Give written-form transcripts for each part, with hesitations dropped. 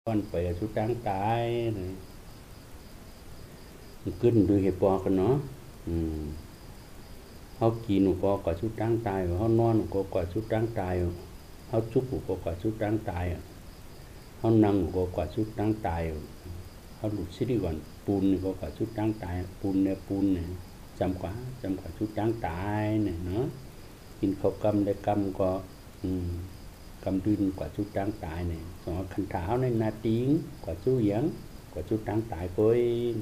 con phải chú trắng tái kinh đôi cái bò con nó họ kín có quả chú trắng tài họ non có quả chú trắng tài họ chúc có quả chú trắng tài họ năng có quả chú trắng tài họ lụt xí đi còn bùn có quả chú trắng tài bùn này chăm quả chú trắng tài này nó kín khâu cam đây cam có cầm đun quả chú trắng tài này còn khăn thảo này na tiếng quả chú giếng quả chú trắng tài với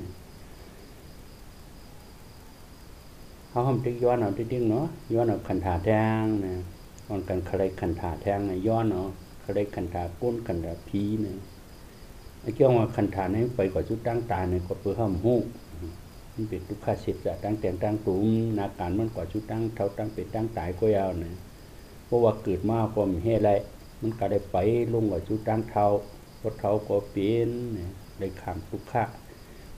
họ không biết do nào tiếng nó do nào khăn thả thang nè còn cần khăn thả thang này do nó khăn thả côn khăn thả phí này cái mà khăn thả này phải quả chú trắng tài này có bữa hầm hụเป็ดทุกข้าศึกจะตั้งแต่งตั้งตูมนาการมันกว่าชุดตั้งเท่าตั้งเป็ดตั้งตายก็ยาวเนี่ยเพราะว่าเกิดมาก็มีให้ไรมันก็ได้ไปลงกว่าชุดตั้งเท่าก็เท่าก็เป็นเนี่ยได้ขามทุกข้า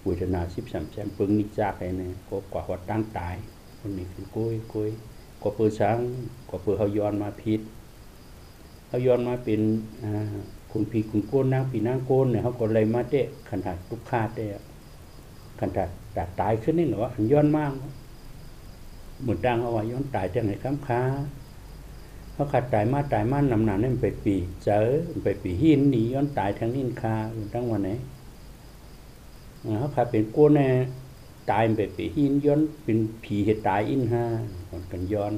วิจารณา13แชมปึงนิจากไอ้เนี่ยก็กว่าวัดตั้งตายคนนี้คือกุ้ยก็เปิดช้างก็เปิดเขาย้อนมาพิษเขาย้อนมาเป็นคุณพีคุณโกนนางปีนางโกนเนี่ยเขาก็เลยมาเตะขันถัดทุกข้าเตะขันถัดตายขึ้นนี่หรออันย้อนมากเหมือนดังเอาไว้ย้อนตายจังไหนค้ำค้าเขาขาดตายมานำหนาเนี่ยมันไปปีเจอมันไปปีหินหนีย้อนตายทางนินคาตั้งวันไหนเขาขาดเป็นก้นเนี่ยตายไปปีหินย้อนเป็นผีเหตุตายอินห้าก่อนกันย้อน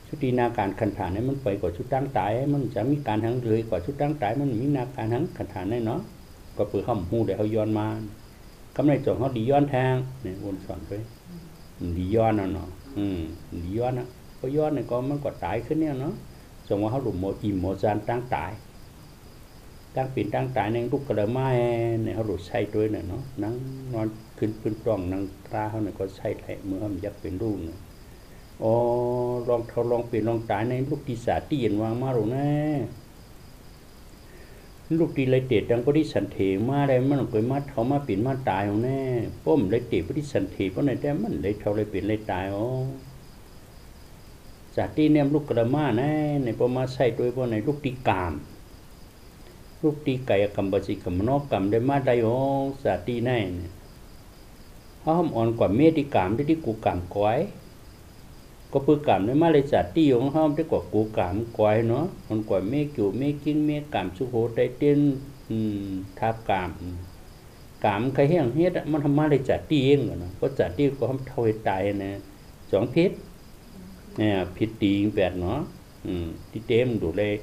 ชุดนาการขันฐานเนี่ยมันไปกว่าชุดตั้งตายมันจะมีการทั้งเลยกว่าชุดตั้งตายมันมีนาการทั้งขันฐานเนี่ยเนาะก็เปิดห้องหูเดี๋ยวเขาย้อนมากำไรจงเขาดีย้อนทางเนี่ยวนสอนไปดีย้อนเนาะดีย้อนนะเพราะย้อนเนี่ยก็มันก็ตายขึ้นเนี่ยเนาะจงว่าเขาหลุมโมอิ่มโมจานตั้งตายตั้งปิ่นตั้งตายในลูกกระไม้เนี่ยเขาหลุดใช้ด้วยเนี่ยเนาะนั่งนอนขึ้นพื้นตรองนั่งตาเขาเนี่ยก็ใช้แหละเมื่อมันยักเป็นรูปเนี่ยอ๋อลองเปลี่ยนลองตายในลูกที่สาตีเย็นวางมาหรือไงลูกที่เลยเตะดังพอดีสันเทมาได้มันเคยมาเขามาเปลี่ยนมาตายของแน่ป้อมเลยเตะพอดีสันเทเพราะในแต่มันเลยเขาเลยเปลี่ยนเลยตายอ๋อจากที่เนี่ยลูกกระมาแน่ในพอมาใส่ด้วยเพราะในลูกตีกามลูกตีไก่กำบสิกำนอกกำได้มาได้อ๋อจากที่แน่เนี่ยเขาห้ามอ่อนกว่าเมติกามที่กูกามก้อยก็ปือกามได้มาเลยจัดที่ของเขาได้กว่ากูกามกวยเนาะมันกว่าเมกิวเมกิ้งเมกามสุโขได้เต้นทับกามใครเฮี้ยงเฮ็ดมันทำมาเลยจัดที่เองเนาะก็จัดที่ก็ทำเท่าให้ตายนะสองพิษเนี่ยพิษตีแปดเนาะที่เต็มดูเลย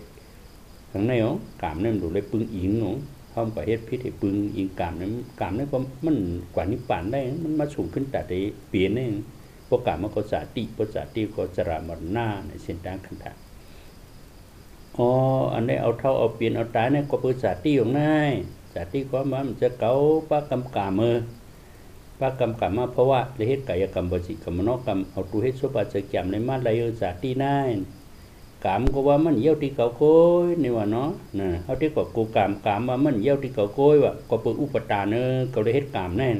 ข้างในอ๋อกามเนี่ยดูเลยปึงอิงเนาะเขาไปเฮ็ดพิษให้ปึงอิงกามเนี่ยก็มันกว่านิพพานได้มันมาสูงขึ้นแต่ได้เปลี่ยนเองพวกกามันก็สาติก็จรามรณะในเส้นทางขันธ์อ๋ออันนี้เอาเท่าเอาเปลี่ยนเอาตายเนี่ยก็เป็นสาติของนายสาติก็มันจะเก่าป้ากำกามือป้ากำกามาเพราะว่าในเหตุกายกรรมบสิกรรมนอกกรรมเอาตัวเหตุสุภาษิตจำในมาลายสาตินายกามก็ว่ามันเยี่ยวที่เก่าโกยนี่ว่าเนาะนะเขาที่กว่ากูกามว่ามันเยี่ยวที่เก่าโกยว่าก็เป็นอุปทานเนอก็เลยเหตุกามแน่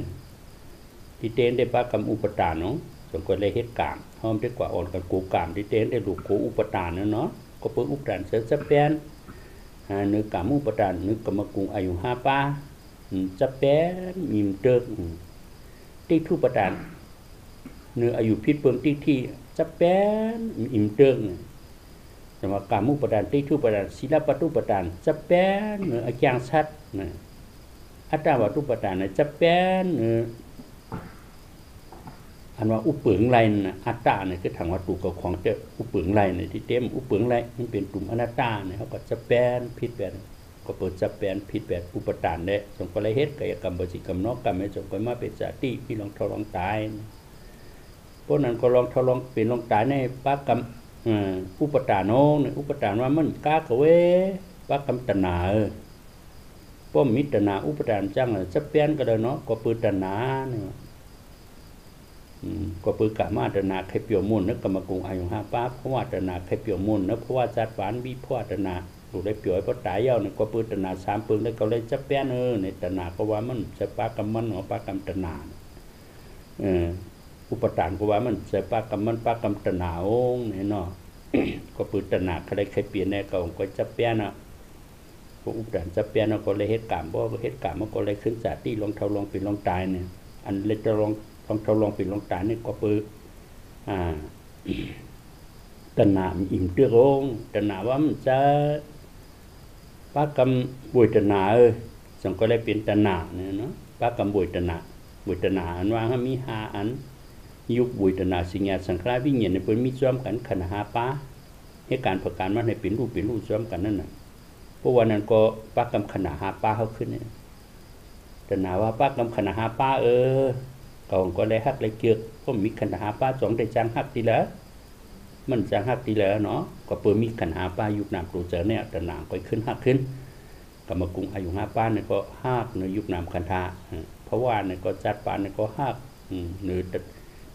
ที่เต้นได้ป้ากำอุปทานเนาะส่วนคนเลยเหตุกามห้องได้กว่าอ่อนกันกูกามที่เต้นได้ลูกกูอุปทานเนาะก็เป็นอุปทานเสือจะเป็นนึกกามอุปทานนึกกรรมกุงอายุ5 ป้าจะเป็นมีมเติกที่ทุปทานเนื้ออายุพิษเปิงที่จะเป็นอิ่มเติกแต่ว่ากามอุปทานที่ทุปทานศิลปตุปทานจะเป็นเนื้ออาจารย์ชัดอัตตาวัตุปทานจะเป็นเนื้ออันว่าอุปเปิงไรนะอัตตาเนี่ยคือทางวัตถุกับของเจ้าอุปเปิงไรเนี่ยที่เต็มอุปเปิงไรมันเป็นกลุ่มอนัตตาเนี่ยเขาก็จะแปลนพิษแปลนก็เปิดจะแปลนพิษแปลนอุปทานเนี่ยจงก็เลยเฮ็ดกายกรรมบสิกรรมนอกกรรมไม่จงก็มาเป็นสาติพี่ลองทดลองตายเพราะนั้นก็ลองทดลองเป็นลองตายในปากรรมอุปทานโน้เนี่ยอุปทานว่ามันกากเวปากรรมตนาป้อมมิตรนาอุปทานจังจะแปลนก็ได้เนาะก็เปิดตนาเนี่ยก็ปือกามาตนาใครเปียวมุนนึกกรรมกุงอายุ5 ป้าเพราะว่าตนาใครเปียวมุนนะเพราะว่าจัดหวานวิเพราะตนาดูได้เปียวเพราะตายเย้าเนี่ยก็ปืตนา3 ปึงแล้วก็เลยจะแป้นในตนาก็ว่ามันจะปากรรมมันหัวปากรรมตนาอุปทานก็ว่ามันจะปากรรมมันปากรรมตนาองเนี่ยเนาะก็ปืตนาใครเปลี่ยนในก็จะแป้น ก็อุปทานจะเปลี่ยนก็เลยเหตุการณ์บ่เหตุการณ์มันก็เลยขึ้นจากที่ลองเท่าลองเป็นลองตายเนี่ยอันเล็กจะลองเท่าลองเป็นลองตายนี่ก็เปื้อตนาอิ่มเตื้อองตนาว่ามันจะป้ากำบุยตนาสังก็เลยเป็นตนาเนี่ยเนาะป้ากำบุยตนาอันว่ามี5อันยุคบุยตนาสิงห์สังขารวิญญาณเนี่ยเพิ่นมีซ้อมกันขณะ5ป้าเหตุการณ์ประการมันให้เป็นรูปซ้อมกันนั่นน่ะเพราะว่านั้นก็ป้ากำขณะ5ป้าเฮาขึ้นเนี่ยตนาว่าป้ากำขณะ5ป้าก็เลยฮักเลยเกือกก็มีขณะ5ป้า2ได้จังฮักทีแล้วมันจังฮักทีแล้วเนาะก็เปิ้มีขณะ5ป้ายุคน้ำตูเจอเนี่ยตนาก็ขึ้นฮักขึ้นกรรมกุงอายุ5ป้าเนี่ยก็ฮักในยุคน้ำคันธาเพราะว่าเนี่ยก็จัดป้าเนี่ยก็ฮักเนื้อ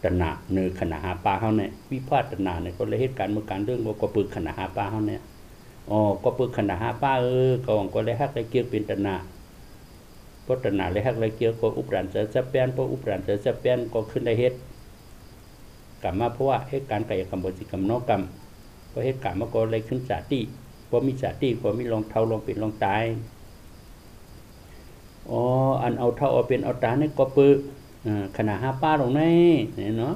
ตนาเนื้อขณะ5ป้าเฮาเนี่ยวิพากษ์ตนาเนี่ยก็เลยเหตุการณ์เมื่อการเรื่องก็เปิ้ขณะ5ป้าเฮาเนี่ยก็เปิ้ขณะ5ป้าก็เลยฮักเลยเกือกเป็นตนาเพราะตนาเลยฮักเลยเกี่ยวก็อุปราณจะเปลี่ยนเพราะอุปราณจะเปลี่ยนก็ขึ้นได้เฮ็ดกรรมมาเพราะว่าเหตุการณ์กายกรรมวจีกรรมนอกกรรมเพราะเหตุการณ์มันก็เลยขึ้นจาติเพราะมีจาติเพราะมีลองเท่าลองเป็นลองตายอันเอาเท่าเอาเป็นเอาตายนี่ก็ปื้อขณะ5ป้าลงในเนี่ยเนาะ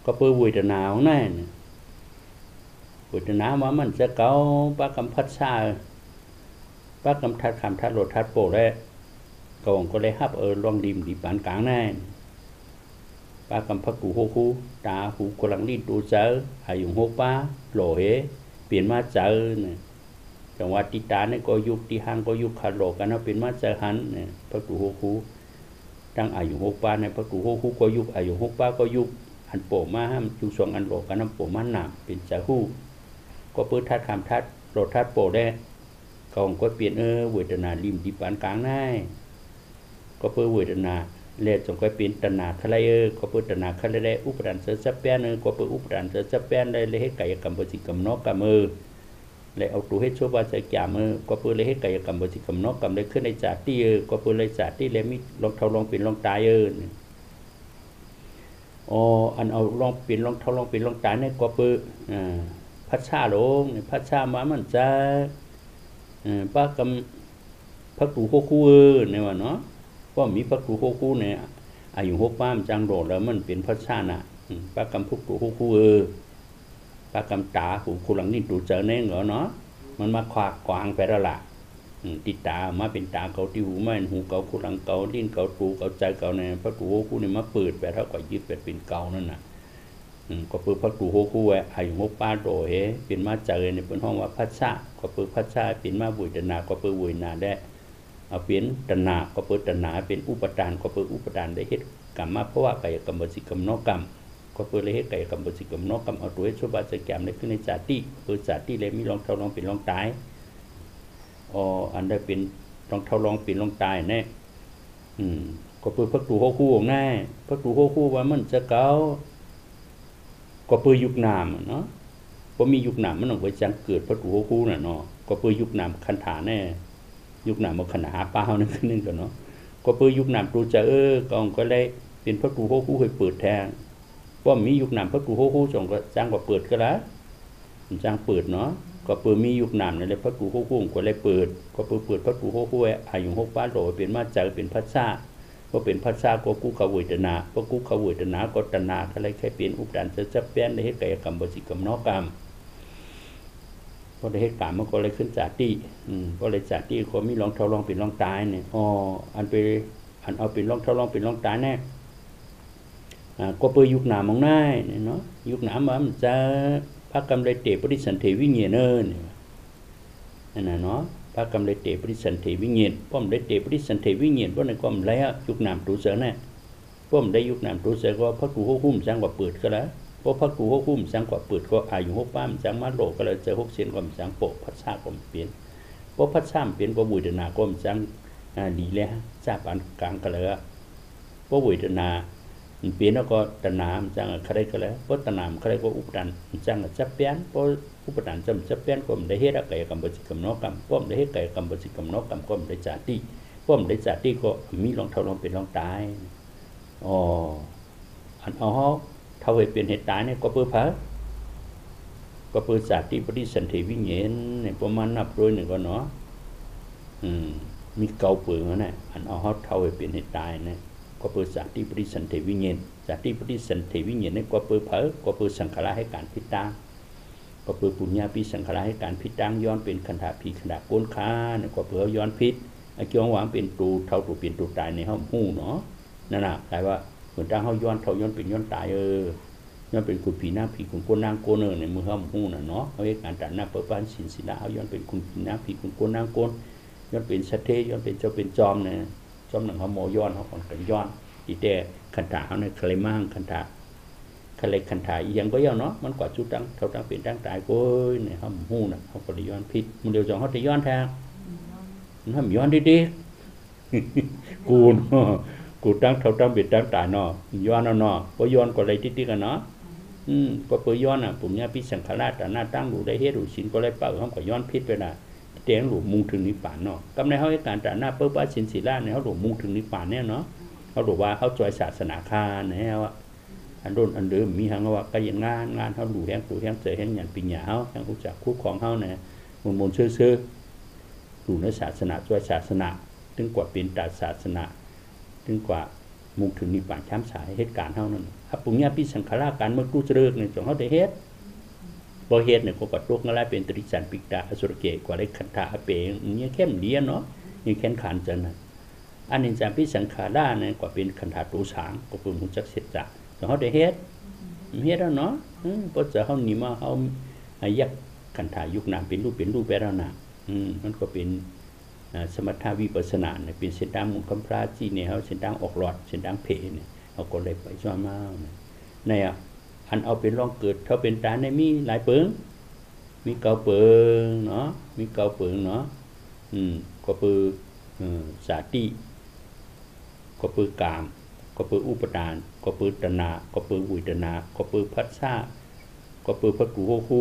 ก็ปื้อวุยตนาของนั่นวุยตนาว่ามันจะเก่าป้ากำพัดชาป้ากำทัดคำทัดโหลดทัดโปได้ก็เลยฮับลองดิมดีปานกลางนั่นป้ากำพักกูโฮคูตาหูกำลังรีดดูเจออายุ6ป้าโหลเฮเปลี่ยนมาเจอเนี่ยจังหวัดติตาเนี่ยก็ยุคที่ห้างก็ยุคขาโหลกันนะเป็นมาเจอหันเนี่ยพักกูโฮคูตั้งอายุ6ป้าในพักกูโฮคูก็ยุคอายุ6ป้าก็ยุคอันโปมาห้ามจุส่งอันโหลกันน้ำโปมาหนามเป็นเจ้าหู้ก็เปิดทัดคำทัดโหลทัดโปได้ก็เปลี่ยนเวทนาริมดีปานกลางได้ก็เปิดเวทนาเล่จงก็เป็นตนาคลายก็เปิดตนาคลายได้อุปทานจะแปนก็เปิดอุปทานจะแปนได้เลยให้กายกรรมวจีกรรมนอกกรรมเลยเอาตัวให้ชั่วบาจะจามก็เปิดเลยให้กายกรรมวจีกรรมนอกกรรมเลยขึ้นในจาติก็เปิดเลยจาติเลยมีลองเท่าลองเป็นลองตายอันเอาลองเป็นลองเท่าลองเป็นลองตายเนี่ยก็เปิดพัชชาลงพัชชามามันจะป้ากำพักตูโคคูเนี่ยว่าเนาะก็มีพักตูโคคูเนี่ยอายุ6ป้ามจังโดดแล้วมันเป็นพัชชาน่ะป้ากำพักตูโคคูป้ากำตาหูคูหลังนี่ตูเจอเนี่ยเหรอเนาะมันมาขวากกวางไปแล้วล่ะติดตามาเป็นตาเกาที่หูไม่หูเกาคูหลังเกาลิ้นเกาตูเกาใจเกาเนี่ยพักตูโคคูเนี่ยมาเปิดไปเท่ากับยึดเป็นเกานั่นน่ะก็เปิดพักตูโคคูอายุ6ป้าโดเฮเป็นมาเจอเนี่ยเป็นห้องว่าพัชชาก็เปิดพัชชาเป็นมาบุญตนาก็เปิดบุญนาได้เอาเป็นตนาก็เปิดตนาเป็นอุปทานก็เปิดอุปทานได้เหตุกรรมมาเพราะว่ากายกรรมวจีกรรมนอกกรรมก็เปิดเลยเหตุกายกรรมวจีกรรมนอกกรรมเอาตัวให้ชั่วบาจะแกมได้ขึ้นในจาติเปิดจาติเลยมีลองเท่าลองเป็นลองตายอันได้เป็นลองเท่าลองเป็นลองตายแน่ก็เปิดพักตูโคคู่ของแน่พักตูโคคู่ว่ามันจะเก่าก็เปิดยุคนามเนาะพอมียุคนามมันต้องไปจังเกิดพักตูโคคู่น่ะเนาะก็เปิดยุคนามคันถาแน่ยุคนามมาขนาดป้าเฮานั่นขึ้นนึงกันเนาะก็เปิดยุคนามตูจะก็เลยเป็นพักตูโคคู่เคยเปิดแทนเพราะมียุคนามพักตูโคคู่จงก็จังกว่าเปิดก็แล้วจังเปิดเนาะก็เปิดมียุคนามนั่นแหละพักตูโคคู่ก็เลยเปิดก็เปิดพักตูโคคู่อายุ6ป้าโหลเป็นมาเจอเป็นพัชชาก็เป็นภาษาก็กูขวิตนาก็กูขวิตนาก็ตนาอะไรแค่เป็นอุปทานจะเปลี่ยนในเหตุกายกรรมวจีกรรมนอกกรรมก็ได้เหตุการณ์มันก็เลยขึ้นจาติก็เลยจาติก็มีลองเท่าลองเป็นลองตายเนี่ยอันเอาเป็นลองเท่าลองเป็นลองตายแน่ก็เปิดยุคนามองง่ายเนาะยุคนามมันจะพระกรรมเลยเตปริสันเทวิเงียเนอร์เนี่ยนั่นน่ะเนาะพระกรรมเลยเตปริสันเทวิเงียนป้อมได้เตปริสันเทวิเงียนเพราะในความแล้วยุคนามตูเสือเนี่ยป้อมได้ยุคนามตูเสือก็พระกูโฮคุ้มจังกว่าเปิดก็แล้วเพราะพระกูโฮคุ้มจังกว่าเปิดก็อายุ6ป้ามจังมาโลก็เลยเจอ6เซนก็มจังโปะพัชชาก็เปลี่ยนเพราะพัชชาเปลี่ยนก็บุญนาก็มจังดีแล้วจ้าปานกลางก็เลยเพราะบุญนาเปลี่ยนแล้วก็ตนามจังใครก็แล้วเพราะตนามใครก็อุปทานจังจับเปลี่ยนเพราะอุปทานจับเปลี่ยนก็ได้เหตุกายกรรมวจีกรรมนอกกรรมป้อมได้เหตุกายกรรมวจีกรรมนอกกรรมก็ได้จาติป้อมได้จาติก็มีลองเท่าลองเป็นลองตายอันเอาเท่าให้เป็นเหตุตายเนี่ยก็เพื่อพระก็เพื่อจาติปฏิสันติวิญญาณเนี่ยประมาณนับโดยหนึ่งก็เนาะ มีเกาเปิงนั่นแหละอันเอาเฮาเท่าให้เป็นให้ตายนะก็เปิดสาธิปริสันเทวิญญาณสาธิปริสันเทวิญญาณนี่ก็เปิดเผยก็เปิดสังขารให้การพิจารณาก็เปิดปุญญาปิสังขารให้การพิจารณาย้อนเป็นขันธผีขนาดโกนขาเนี่ยก็เปิดย้อนพิษไอ้เกี่ยวหวังเป็นตูเท่าตูเป็นตูตายในห้องหู้เนาะนั่นน่ะหมายว่าเหมือนตั้งเฮาย้อนเท่าย้อนเป็นย้อนตายย้อนเป็นคุณผีหน้าผีคุณโกนนางโกนในมือห้องหู้น่ะเนาะเอาให้การตัดหน้าเปิดบ้านสินศิลาเอาย้อนเป็นคุณผีหน้าผีคุณโกนนางโกนย้อนเป็นสัตเทย้อนเป็นเจ้าเป็นจอมเนี่ยจอมหนังเขาโมย้อนเขาก่อนกันย้อนอีแต่ขันธาเขาในเคลมั่งขันธาคะเลขันธายังก็ย่อเนาะมันกว่าชุดตั้งเท่าตั้งเป็นตั้งตายก็เนี่ยเขาหู้น่ะเขาก็ได้ย้อนพิษมันเดียวจองเขาจะย้อนแทงมันทำย้อนดีๆกูเนาะกูตั้งเท่าตั้งเป็นตั้งตายเนาะย้อนเนาะก็ย้อนก็เลยติดๆกันเนาะก็เปิดย้อนอ่ะปุ่มเนี่ยพิสังขารแต่หน้าตั้งหลูได้เฮ็ดหลูสินก็เลยเป่าเขาก็ย้อนพิษไปน่ะเตียงหลูมุ่งถึงนิพพานเนาะกำในเขาให้การแต่หน้าเปิดบ้านสินศิลาเนี่ยเขาหลูมุ่งถึงนิพพานเนี่ยเนาะเขาบอกว่าเขาจอยศาสนาคาเนี่ยว่าอันโดนอันเดิมมีหังว่าก็ยังงานเขาหลูแห้งปูแห้งเจอแห้งหยันปีหยาเขาแห้งกุจักคู่ของเขาเนี่ยมนซื่อหลูในศาสนาจอยศาสนาถึงกว่าเป็นตาศาสนาถึงกว่ามุ่งถึงนิพพานช้ำสายเหตุการณ์เขานั่นครับปุ่มเนี่ยพิสังขารการเมื่อกู้เจริญเนี่ยจงเขาได้เฮ็ดบ่เฮ็ดเนี่ยก็กดลุกนั่นแหละเป็นตริสันปิกตาอสุรเกกว่าได้คันธาเปงเนี่ยเข้มเดียเนาะนี่แค้นขันจังนะอันนี้จะพิสังขารเนี่ยกว่าเป็นคันธาตูสางก็เป็นหุ่นจักเสร็จจ้ะจงเขาได้เฮ็ดแล้วเนาะบ่จะเขาหนีมาเขายักคันธายุคนามเป็นรูปไปแล้วนะมันก็เป็นสมถาวิปัสสนาเนี่ยเป็นเส้นทางมุขพระจีเนี่ยเขาเส้นทางออกหลอดเส้นทางเพเนี่ยเขาก็เลยไปซ้อมมาเนี่ยอันเอาเป็นร่องเกิดเขาเป็นตาในมีหลายเปิงมีเกาเปิงเนาะมีเกาเปิงเนาะก็เปิงสาติก็เปิงกามก็เปิงอุปทานก็เปิงตนาก็เปิงวิตนาก็เปิงพัสสะก็เปิงพัตถุโหคู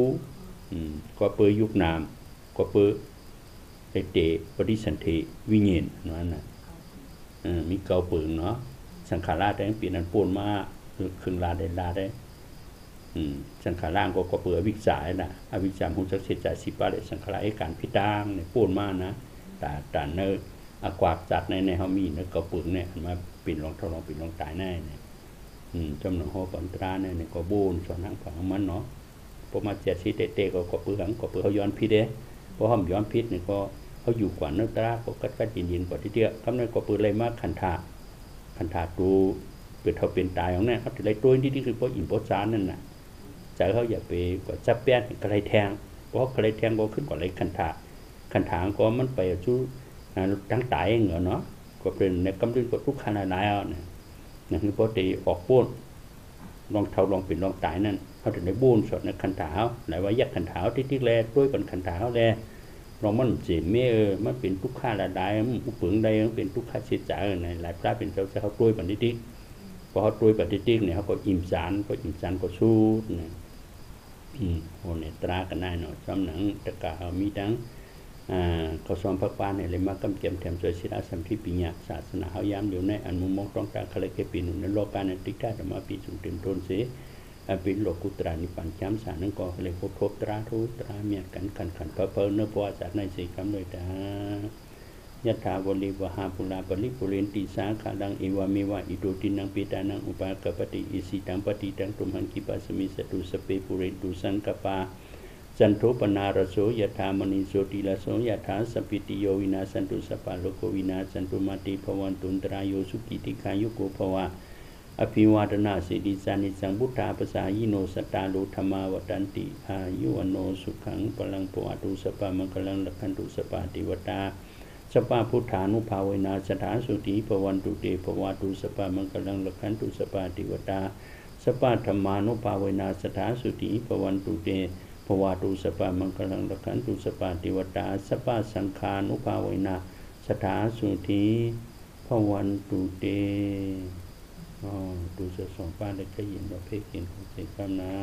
ก็เปิงยุคนามก็เปิงเตปฏิสันเทวิญญาณนั่นน่ะมีเกาเปิงเนาะสังขารได้เปลี่ยนอันปูนมาขึ้นลาได้สังขารก็เปิดวิสายนะอวิชามของจักเสจสิปะเลยสังขารไอ้การพิจารณาเนี่ยปูนมานะแต่เนื้อกวาดจัดในเฮามีเนื้อเกาเปิงเนี่ยมาปิ่นลองทดลองปิ่นลองตายแน่เนี่ยจำนวนหอปันตราเนี่ยก็บูนสอนทางฝั่งมันเนาะพอมาเจ็ดสิเตะก็เปิงเขาย้อนพิษเด้เพราะห้ามย้อนพิษเนี่ยก็เขาอยู่กว่าเนื้อตราก็กัดยินกว่าที่เดียวคำนั้นก็เปิดอะไรมากคันธาตูเปิดเขาเป็นตายของเนี่ยเขาถือไรตัวที่คือเพราะอิ่มเพราะจานนั่นน่ะใจเขาอย่าไปกว่าจับแป้นกระไรแทงเพราะกระไรแทงก็ขึ้นกว่าไรคันธาก็มันไปชู้ทั้งตายเหรอเนาะก็เป็นในกำลังก็ทุกขนาดไหนเอาเนี่ยนั่นคือพอตีออกปูนลองเท่าลองปิ่นลองตายนั่นเขาถึงได้บูนสดในคันธาไหนว่ายักคันธาที่แลด้วยกันคันธาแลเรามันเจ็บเมื่อมันเป็นทุกข้าละได้อุปึงได้มันเป็นทุกข้าเสียใจในหลายพระเป็นเจ้าเขาด้วยปันทิฏพอเขาด้วยปันทิฏเนี่ยเขาก็อิ่มสารก็สู้เนี่ยโอ้เนี่ยตรากันได้เนาะจำหนังตะกามีดังเขาซ้อมพักบ้านเนี่ยเลยมากำเก็บแถมสวยศิลาสัมผัสปิญญาศาสนาเขาย้ำเดี๋ยวในอันมุมมองต้องการคลายเก็บปีนุนในโลกการในติกาธรรมปีจุดเต็มต้นเสียเป็นโลกุตรานิปัญจามสารนั่นก็เลยพบตราทุตราเมียกันขันเพอเนื้อปวจัดในสี่คำเลยจ้ายะถาวลิวหาปุราปริปุเรนติสาขาดังเอวามิวะอิโดตินังปิตานังอุปากปฏิอิสิตังปฏิตังตุมหังกิปัสมิสตุสเปปุเรนตุสังกปาจันโทปนารโสยะถามณีโสติลาโสยะถาสัพพิติโยวินาสันตุสัพพะโลกวินาสันตุมาติภวันตุนตรายโยสุกิติขายุโกภวะอภิวาทนาสิริสานิสังพุทธาภาษายิโนสตาโลธรรมาวตันติอายุวโนสุขังพลังปวตุสปะมังคลังลักขันตุสปะติวตาสปะพุทธานุภาเวนะสถาสุติภวันตุเตภวตุสปะมังคลังลักขันตุสปะติวตาสปะธรรมานุภาเวนะสถาสุติภวันตุเตภวตุสปะมังคลังลักขันตุสปะติวตาสปะสังฆานุภาเวนะสถาสุติภวันตุเตดูจะส่งป้าได้ขยินเราเพ่งเห็นของเสียงคำนะ